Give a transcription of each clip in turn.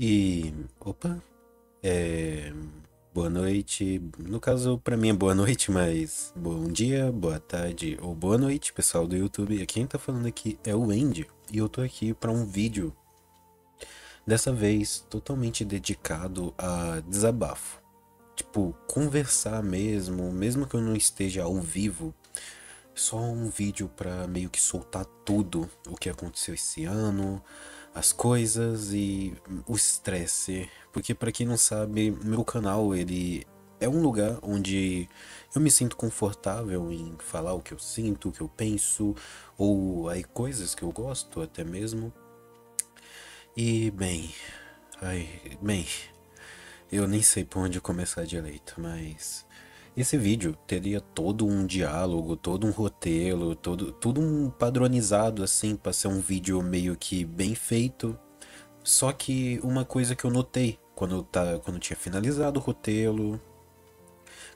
E, opa, é, boa noite. No caso, pra mim é boa noite, mas bom dia, boa tarde ou boa noite, pessoal do YouTube. Quem tá falando aqui é o Andy e eu tô aqui pra um vídeo, dessa vez totalmente dedicado a desabafo. Tipo, conversar mesmo, mesmo que eu não esteja ao vivo, só um vídeo pra meio que soltar tudo o que aconteceu esse ano, as coisas e o estresse. Porque pra quem não sabe, meu canal ele é um lugar onde eu me sinto confortável em falar o que eu sinto, o que eu penso, ou aí coisas que eu gosto até mesmo. E ai, bem, eu nem sei por onde começar direito, mas esse vídeo teria todo um diálogo, todo um roteiro, tudo um padronizado assim para ser um vídeo meio que bem feito. Só que uma coisa que eu notei quando eu tinha finalizado o roteiro,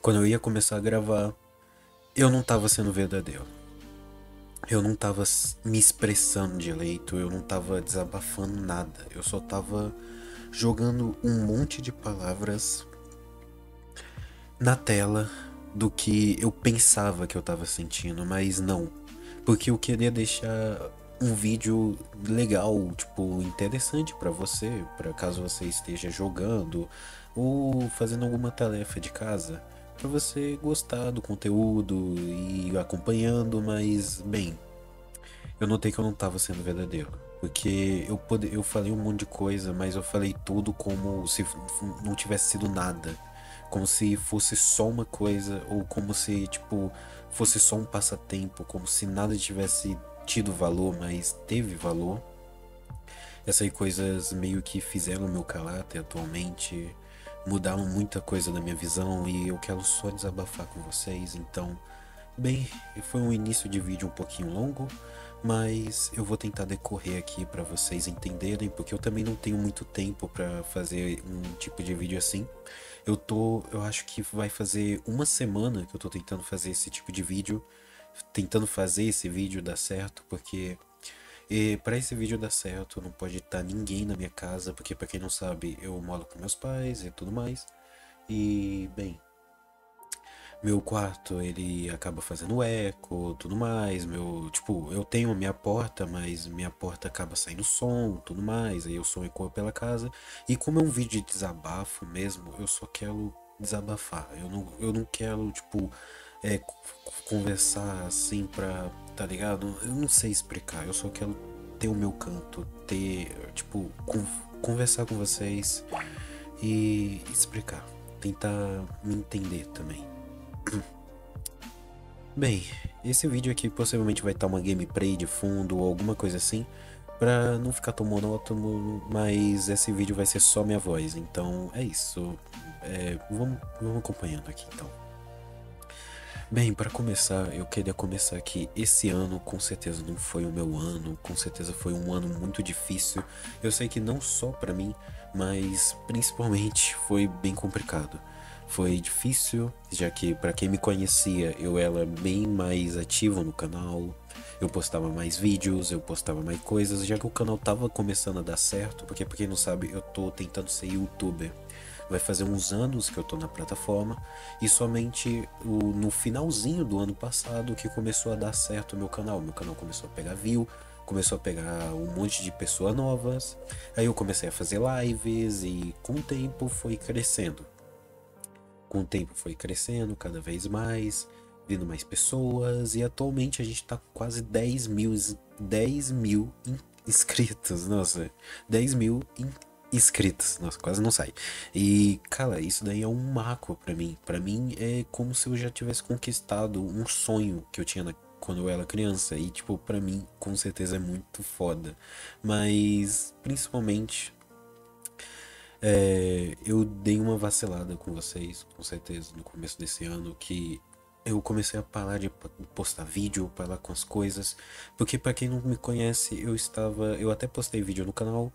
quando eu ia começar a gravar, eu não tava sendo verdadeiro. Eu não tava me expressando direito, eu não tava desabafando nada. Eu só tava jogando um monte de palavras na tela do que eu pensava que eu tava sentindo, mas não. Porque eu queria deixar um vídeo legal, tipo, interessante pra você, para caso você esteja jogando ou fazendo alguma tarefa de casa, pra você gostar do conteúdo e ir acompanhando, mas bem, eu notei que eu não tava sendo verdadeiro. Porque eu falei um monte de coisa, mas eu falei tudo como se não tivesse sido nada. Como se fosse só uma coisa, ou como se, tipo, fosse só um passatempo, como se nada tivesse tido valor, mas teve valor. Essas coisas meio que fizeram o meu caráter atualmente, mudaram muita coisa da minha visão e eu quero só desabafar com vocês, então. Bem, foi um início de vídeo um pouquinho longo, mas eu vou tentar decorrer aqui para vocês entenderem, porque eu também não tenho muito tempo para fazer um tipo de vídeo assim. Eu acho que vai fazer uma semana que eu tô tentando fazer esse tipo de vídeo, tentando fazer esse vídeo dar certo, porque para esse vídeo dar certo não pode estar ninguém na minha casa, porque para quem não sabe, eu moro com meus pais e tudo mais. E, bem, meu quarto, ele acaba fazendo eco, tudo mais. Tipo, eu tenho a minha porta, mas minha porta acaba saindo som, tudo mais. Aí o som ecoa pela casa. E como é um vídeo de desabafo mesmo, eu só quero desabafar. Eu não quero, tipo, conversar assim pra, tá ligado? Eu não sei explicar. Eu só quero ter o meu canto, tipo, conversar com vocês e explicar. Tentar me entender também. Bem, esse vídeo aqui possivelmente vai estar uma gameplay de fundo ou alguma coisa assim, pra não ficar tão monótono, mas esse vídeo vai ser só minha voz, então é isso. Vamos acompanhando aqui então. Bem, para começar, eu queria começar que esse ano com certeza não foi o meu ano, com certeza foi um ano muito difícil. Eu sei que não só para mim, mas principalmente foi bem complicado. Foi difícil, já que para quem me conhecia, eu era bem mais ativo no canal. Eu postava mais vídeos, eu postava mais coisas, já que o canal tava começando a dar certo, porque pra quem não sabe, eu tô tentando ser youtuber. Vai fazer uns anos que eu tô na plataforma e somente no finalzinho do ano passado que começou a dar certo o meu canal. Meu canal começou a pegar view, começou a pegar um monte de pessoas novas. Aí eu comecei a fazer lives e com o tempo foi crescendo. Com o tempo foi crescendo cada vez mais, vindo mais pessoas e atualmente a gente tá com quase 10 mil inscritos. Nossa, 10 mil inscritos. Nossa, quase não sai. E, cara, isso daí é um marco pra mim. Pra mim é como se eu já tivesse conquistado um sonho que eu tinha quando eu era criança. E, tipo, pra mim, com certeza é muito foda. Mas, principalmente, eu dei uma vacilada com vocês, com certeza, no começo desse ano, que eu comecei a parar de postar vídeo, parar com as coisas, porque pra quem não me conhece, eu até postei vídeo no canal,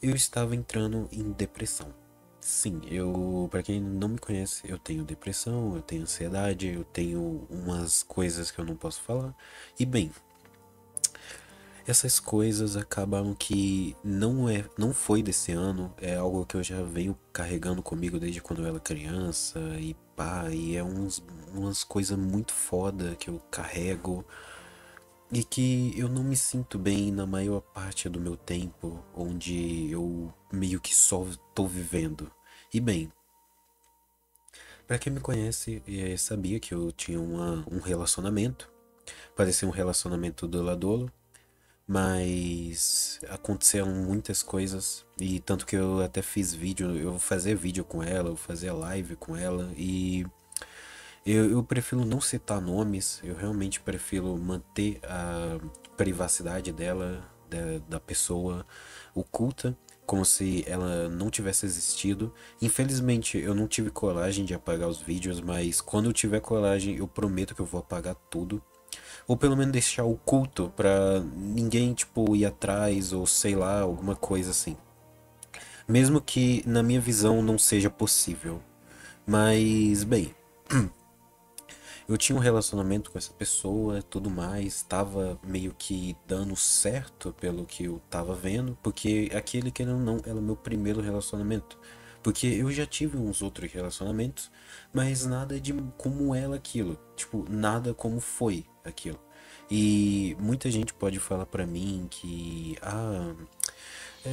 eu estava entrando em depressão. Sim, para quem não me conhece, eu tenho depressão, eu tenho ansiedade, eu tenho umas coisas que eu não posso falar. E bem, essas coisas acabam que não foi desse ano, é algo que eu já venho carregando comigo desde quando eu era criança e pá, e é umas coisas muito foda que eu carrego e que eu não me sinto bem na maior parte do meu tempo, onde eu meio que só tô vivendo. E bem, pra quem me conhece, sabia que eu tinha um relacionamento, parecia um relacionamento duradouro, mas aconteceram muitas coisas e tanto que eu até fiz vídeo, eu vou fazer vídeo com ela, eu fazer live com ela e eu prefiro não citar nomes, eu realmente prefiro manter a privacidade dela, da pessoa oculta, como se ela não tivesse existido. Infelizmente, eu não tive coragem de apagar os vídeos, mas quando eu tiver coragem, eu prometo que eu vou apagar tudo. Ou pelo menos deixar oculto pra ninguém, tipo, ir atrás ou sei lá, alguma coisa assim. Mesmo que na minha visão não seja possível. Mas, bem, eu tinha um relacionamento com essa pessoa, tudo mais, tava meio que dando certo pelo que eu tava vendo, porque aquele que não era o meu primeiro relacionamento. Porque eu já tive uns outros relacionamentos, mas nada de como era aquilo, tipo, nada como foi aquilo. E muita gente pode falar pra mim que,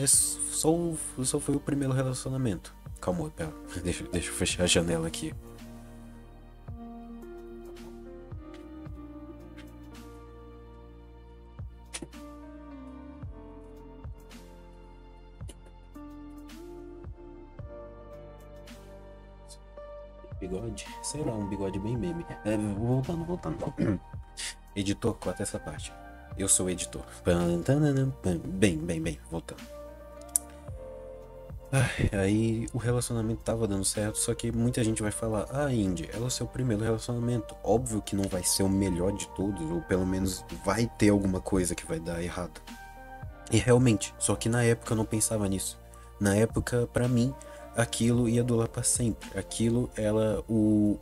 só foi o primeiro relacionamento. Calma, pera, deixa eu fechar a janela aqui. Bigode? Sei lá, um bigode bem meme. Voltando. Editor, corta essa parte. Eu sou o editor. Bem, voltando. Aí o relacionamento tava dando certo, só que muita gente vai falar: Ah, Indy, é o seu primeiro relacionamento. Óbvio que não vai ser o melhor de todos, ou pelo menos vai ter alguma coisa que vai dar errado. E realmente, só que na época eu não pensava nisso. Na época, pra mim, aquilo ia durar pra sempre. Aquilo era o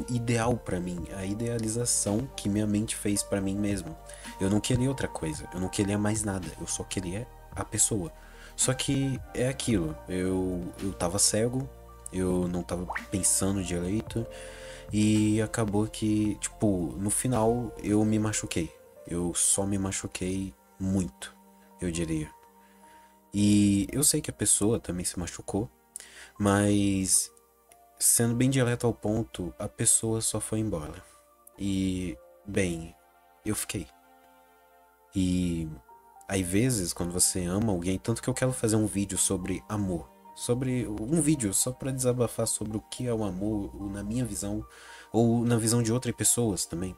ideal pra mim, a idealização que minha mente fez pra mim mesmo. Eu não queria outra coisa, eu não queria mais nada, eu só queria a pessoa. Só que é aquilo, eu tava cego, eu não tava pensando direito e acabou que, tipo, no final eu me machuquei. Eu só me machuquei muito, eu diria. E eu sei que a pessoa também se machucou, mas sendo bem direto ao ponto, a pessoa só foi embora. E, bem, eu fiquei. E às vezes, quando você ama alguém, tanto que eu quero fazer um vídeo sobre amor, sobre um vídeo só pra desabafar sobre o que é o amor, na minha visão, ou na visão de outras pessoas também.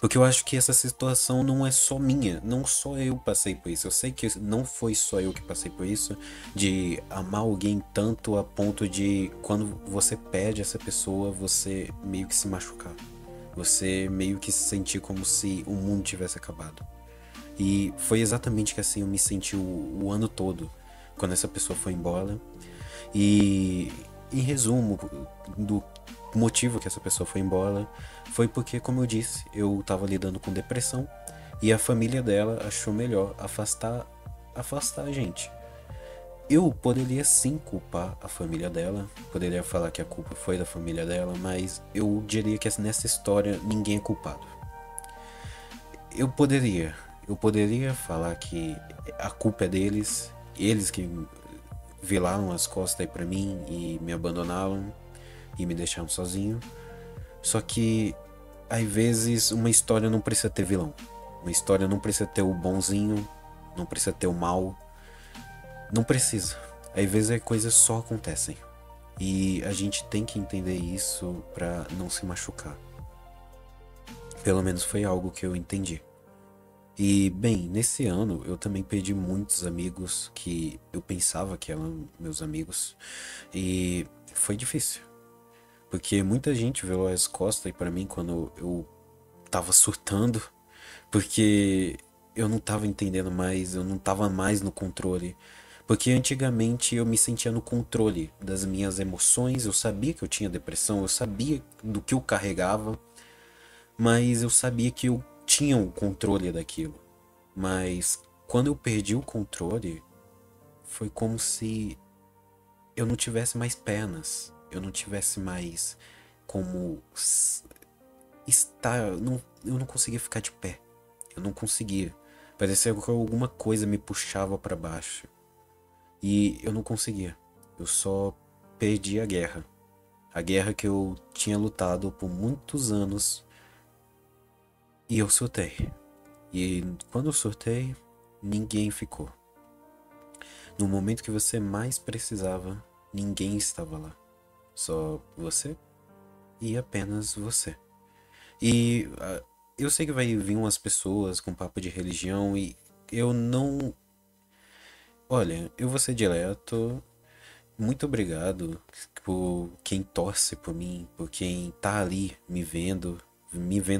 Porque eu acho que essa situação não é só minha, não só eu passei por isso. Eu sei que não foi só eu que passei por isso, de amar alguém tanto a ponto de quando você perde essa pessoa, você meio que se machucar. Você meio que se sentir como se o mundo tivesse acabado. E foi exatamente que assim eu me senti o ano todo, quando essa pessoa foi embora. E em resumo do motivo que essa pessoa foi embora, foi porque, como eu disse, eu tava lidando com depressão e a família dela achou melhor afastar a gente. Eu poderia sim culpar a família dela, poderia falar que a culpa foi da família dela, mas eu diria que nessa história ninguém é culpado. Eu poderia, eu poderia falar que a culpa é deles, eles que viraram as costas aí pra mim e me abandonaram e me deixaram sozinho. Só que às vezes uma história não precisa ter vilão. Uma história não precisa ter o bonzinho, não precisa ter o mal. Não precisa. Às vezes as coisas só acontecem. E a gente tem que entender isso pra não se machucar. Pelo menos foi algo que eu entendi. E, bem, nesse ano eu também perdi muitos amigos que eu pensava que eram meus amigos. E foi difícil. Porque muita gente virou as costas aí pra mim quando eu tava surtando. Porque eu não tava entendendo mais, eu não tava mais no controle. Porque antigamente eu me sentia no controle das minhas emoções, eu sabia que eu tinha depressão, eu sabia do que eu carregava, mas eu sabia que eu tinha o controle daquilo. Mas quando eu perdi o controle, foi como se eu não tivesse mais pernas, eu não tivesse mais como estar, eu não conseguia ficar de pé, eu não conseguia. Parecia que alguma coisa me puxava para baixo e eu não conseguia. Eu só perdi a guerra que eu tinha lutado por muitos anos e eu surtei. E quando eu surtei, ninguém ficou. No momento que você mais precisava, ninguém estava lá. Só você e apenas você. E eu sei que vai vir umas pessoas com papo de religião e eu não. Olha, eu vou ser direto. Muito obrigado por quem torce por mim, por quem tá ali me vendo,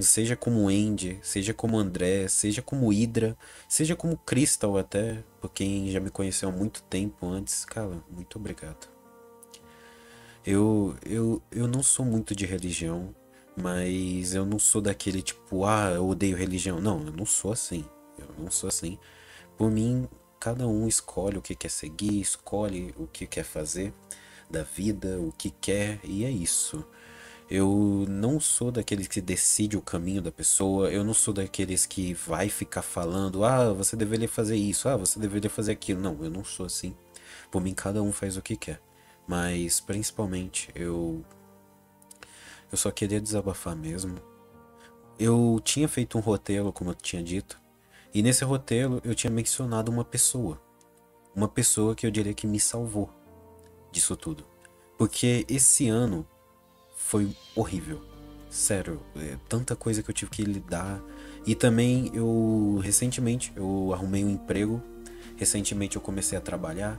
seja como Andy, seja como André, seja como Hydra, seja como Crystal até, por quem já me conheceu há muito tempo antes. Cara, muito obrigado. Eu não sou muito de religião, mas eu não sou daquele tipo, eu odeio religião. Não, eu não sou assim. Eu não sou assim. Por mim, cada um escolhe o que quer seguir, escolhe o que quer fazer da vida, o que quer, e é isso. Eu não sou daqueles que decide o caminho da pessoa, eu não sou daqueles que vai ficar falando, você deveria fazer isso, você deveria fazer aquilo. Não, eu não sou assim. Por mim, cada um faz o que quer. Mas principalmente eu só queria desabafar mesmo. Eu tinha feito um roteiro, como eu tinha dito, e nesse roteiro eu tinha mencionado uma pessoa. Uma pessoa que eu diria que me salvou disso tudo. Porque esse ano foi horrível. Sério, tanta coisa que eu tive que lidar. E também recentemente, eu arrumei um emprego. Recentemente eu comecei a trabalhar.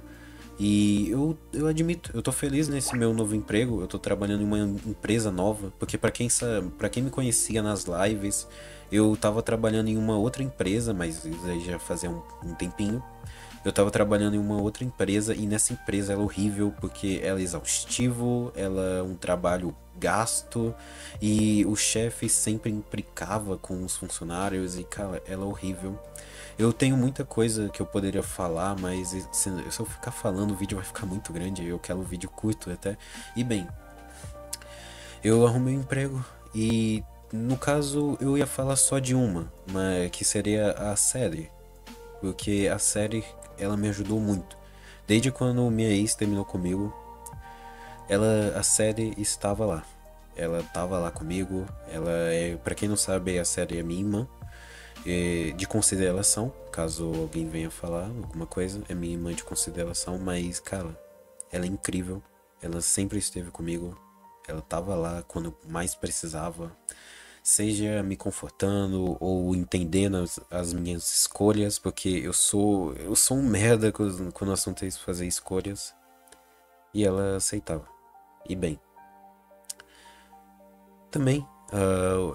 E eu admito, eu tô feliz nesse meu novo emprego. Eu tô trabalhando em uma empresa nova. Porque pra quem sabe, para quem me conhecia nas lives, eu tava trabalhando em uma outra empresa, mas isso aí já fazia um tempinho. Eu tava trabalhando em uma outra empresa e nessa empresa ela é horrível porque ela é exaustivo, ela é um trabalho gasto e o chefe sempre implicava com os funcionários e, cara, ela é horrível. Eu tenho muita coisa que eu poderia falar, mas se eu ficar falando o vídeo vai ficar muito grande, eu quero um vídeo curto até. E bem, eu arrumei um emprego e no caso eu ia falar só de uma, mas que seria a série. Porque a série, ela me ajudou muito. Desde quando minha ex terminou comigo, a série estava lá. Ela estava lá comigo. Para quem não sabe, a série é minha irmã, de consideração. Caso alguém venha falar alguma coisa, é minha irmã de consideração. Mas, cara, ela é incrível. Ela sempre esteve comigo. Ela estava lá quando eu mais precisava, seja me confortando ou entendendo as minhas escolhas, porque eu sou um merda quando o assunto é fazer escolhas, e ela aceitava. E bem, também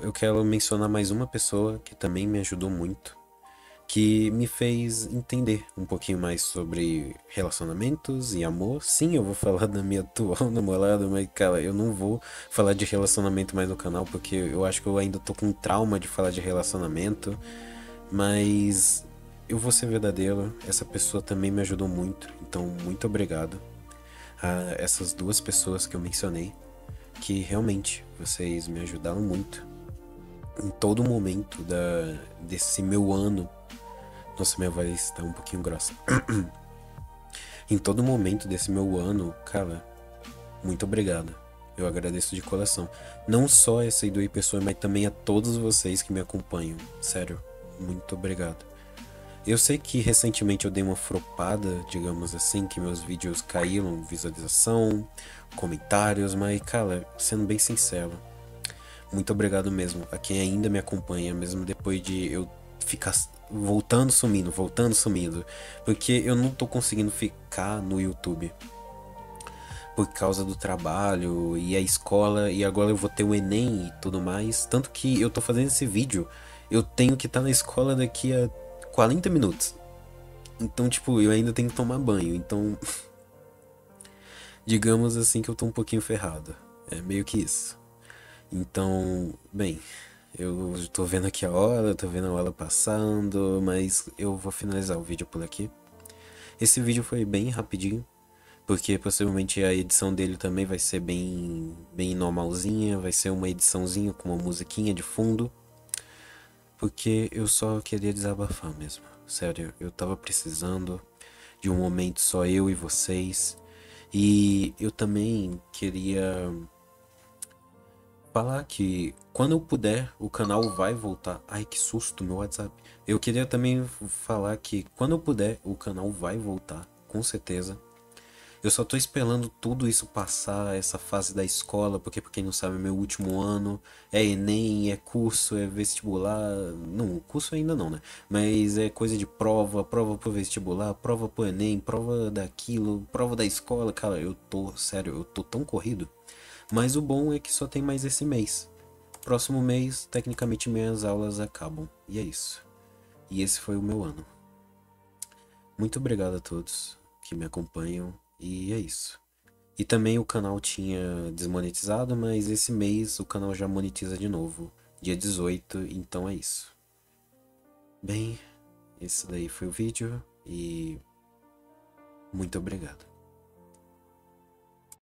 eu quero mencionar mais uma pessoa que também me ajudou muito, que me fez entender um pouquinho mais sobre relacionamentos e amor. Sim, eu vou falar da minha atual namorada, mas cara, eu não vou falar de relacionamento mais no canal porque eu acho que eu ainda tô com trauma de falar de relacionamento, mas eu vou ser verdadeiro, essa pessoa também me ajudou muito, então muito obrigado a essas duas pessoas que eu mencionei, que realmente vocês me ajudaram muito em todo momento desse meu ano. Nossa, minha voz tá um pouquinho grossa. Em todo momento desse meu ano, cara, muito obrigado. Eu agradeço de coração. Não só essa Idui pessoa, mas também a todos vocês que me acompanham. Sério, muito obrigado. Eu sei que recentemente eu dei uma flopada, digamos assim, que meus vídeos caíram, visualização, comentários, mas, cara, sendo bem sincero, muito obrigado mesmo a quem ainda me acompanha, mesmo depois de eu ficar voltando sumindo, porque eu não tô conseguindo ficar no YouTube por causa do trabalho e a escola, e agora eu vou ter o Enem e tudo mais, tanto que eu tô fazendo esse vídeo, eu tenho que estar na escola daqui a 40 minutos. Então, tipo, eu ainda tenho que tomar banho, então digamos assim que eu tô um pouquinho ferrado. É meio que isso. Então, bem, Eu tô vendo aqui a hora, tô vendo a hora passando, mas eu vou finalizar o vídeo por aqui. Esse vídeo foi bem rapidinho, porque possivelmente a edição dele também vai ser bem normalzinha, vai ser uma ediçãozinha com uma musiquinha de fundo, porque eu só queria desabafar mesmo. Sério, eu tava precisando de um momento só eu e vocês. E eu também queria falar que quando eu puder, o canal vai voltar. Ai, que susto, meu WhatsApp. Eu queria também falar que quando eu puder, o canal vai voltar, com certeza. Eu só tô esperando tudo isso passar, essa fase da escola, porque pra quem não sabe, é meu último ano, é Enem, é curso, é vestibular. Não, curso ainda não, né? Mas é coisa de prova, prova pro vestibular, prova pro Enem, prova daquilo, prova da escola. Cara, eu tô, sério, eu tô tão corrido. Mas o bom é que só tem mais esse mês. Próximo mês, tecnicamente, minhas aulas acabam. E é isso. E esse foi o meu ano. Muito obrigado a todos que me acompanham. E é isso. E também o canal tinha desmonetizado, mas esse mês o canal já monetiza de novo. Dia 18, então é isso. Bem, esse daí foi o vídeo e muito obrigado.